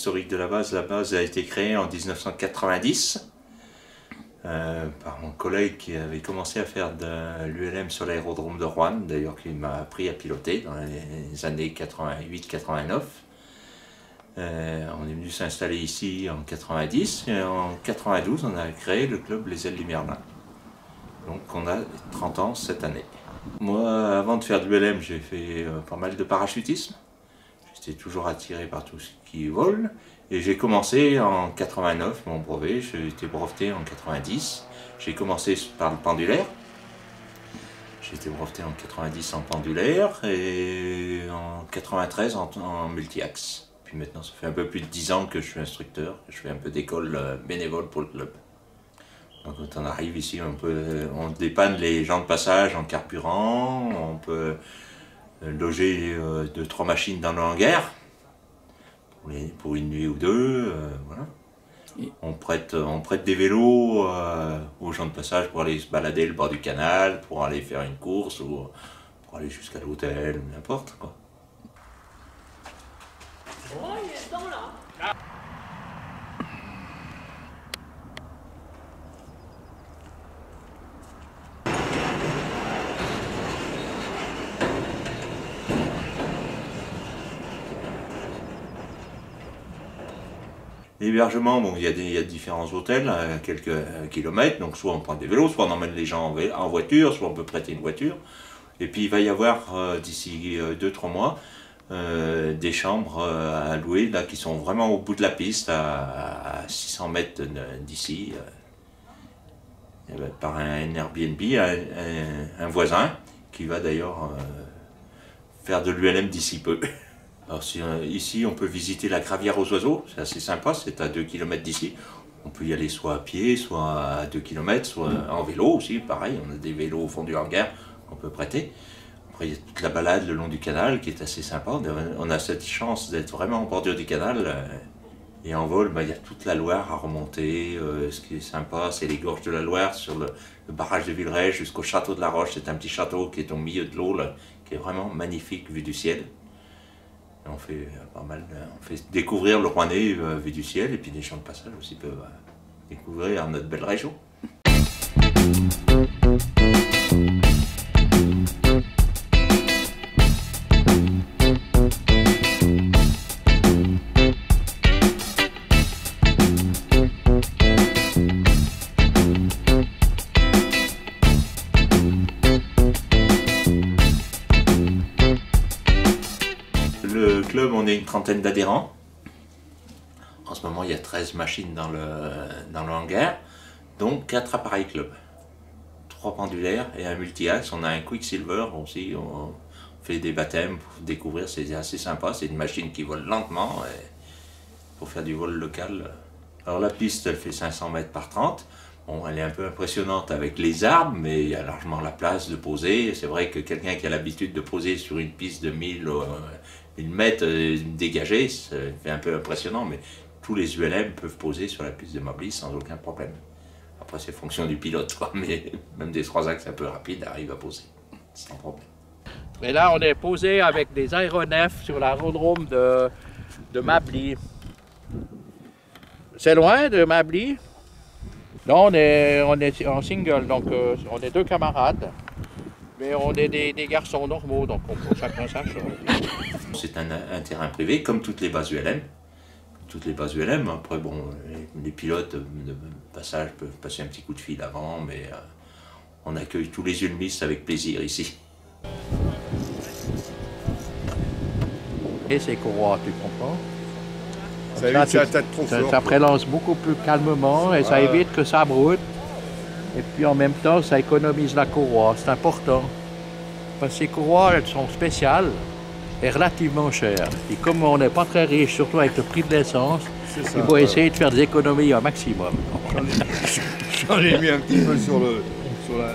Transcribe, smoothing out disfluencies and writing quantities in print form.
historique de la base a été créée en 1990 par mon collègue qui avait commencé à faire de l'ULM sur l'aérodrome de Roanne, d'ailleurs qui m'a appris à piloter dans les années 88-89. On est venu s'installer ici en 90 et en 92 on a créé le club Les Ailes du Merlin. Donc on a 30 ans cette année. Moi, avant de faire de l'ULM, j'ai fait pas mal de parachutisme. J'étais toujours attiré par tout ce qui vole. Et j'ai commencé en 89, mon brevet, j'ai été breveté en 90. J'ai commencé par le pendulaire. J'ai été breveté en 90 en pendulaire et en 93 en multi-axe. Puis maintenant, ça fait un peu plus de 10 ans que je suis instructeur. Je fais un peu d'école bénévole pour le club. Donc quand on arrive ici, on dépanne les gens de passage en carburant, on peut loger 2-3 machines dans le hangar pour une nuit ou deux. Voilà. On prête des vélos aux gens de passage pour aller se balader le bord du canal, pour aller faire une course ou pour aller jusqu'à l'hôtel, n'importe quoi. Oh, il est dedans là. L'hébergement, bon, il y a différents hôtels à quelques kilomètres, donc soit on prend des vélos, soit on emmène les gens en voiture, soit on peut prêter une voiture. Et puis il va y avoir d'ici 2-3 mois des chambres à louer là, qui sont vraiment au bout de la piste, à 600 mètres d'ici, par un Airbnb, un voisin qui va d'ailleurs faire de l'ULM d'ici peu. Alors ici on peut visiter la Gravière aux Oiseaux, c'est assez sympa, c'est à 2 km d'ici. On peut y aller soit à pied, soit à 2 km, soit en vélo aussi, pareil, on a des vélos au fond du hangar qu'on peut prêter. Après il y a toute la balade le long du canal qui est assez sympa, on a cette chance d'être vraiment en bordure du canal. Et en vol, il y a toute la Loire à remonter, ce qui est sympa c'est les gorges de la Loire sur le barrage de Villeray jusqu'au château de la Roche, c'est un petit château qui est au milieu de l'eau, qui est vraiment magnifique vu du ciel. On fait on fait découvrir le Rouennais vu du ciel et puis les gens de passage aussi peuvent découvrir notre belle région. Le club, on est une trentaine d'adhérents. En ce moment, il y a 13 machines dans le hangar, donc 4 appareils club. 3 pendulaires et un multi-axe. On a un Quicksilver aussi. On fait des baptêmes pour découvrir, c'est assez sympa. C'est une machine qui vole lentement pour faire du vol local. Alors la piste, elle fait 500 mètres par 30. Bon, elle est un peu impressionnante avec les arbres, mais il y a largement la place de poser. C'est vrai que quelqu'un qui a l'habitude de poser sur une piste de 1000 mètres dégagée, ça fait un peu impressionnant, mais tous les ULM peuvent poser sur la piste de Mably sans aucun problème. Après, c'est fonction du pilote, quoi, mais même des 3 axes un peu rapides arrivent à poser, sans problème. Mais là, on est posé avec des aéronefs sur l'aérodrome de Mably. C'est loin de Mably? Non, on est en single, donc on est 2 camarades. Mais on est des garçons normaux, donc on peut chacun sa chose. C'est un terrain privé, comme toutes les bases ULM. Toutes les bases ULM, après bon, les pilotes de passage peuvent passer un petit coup de fil avant, mais on accueille tous les ulmistes avec plaisir ici. Et ces courroies, tu comprends? Ça évite la tête trop forte. Ça prélance beaucoup plus calmement et ça évite que ça broute. Et puis en même temps, ça économise la courroie, c'est important. Parce que ces courroies, elles sont spéciales et relativement chères. Et comme on n'est pas très riche, surtout avec le prix de l'essence, il faut essayer de faire des économies au maximum. J'en ai mis un petit peu sur la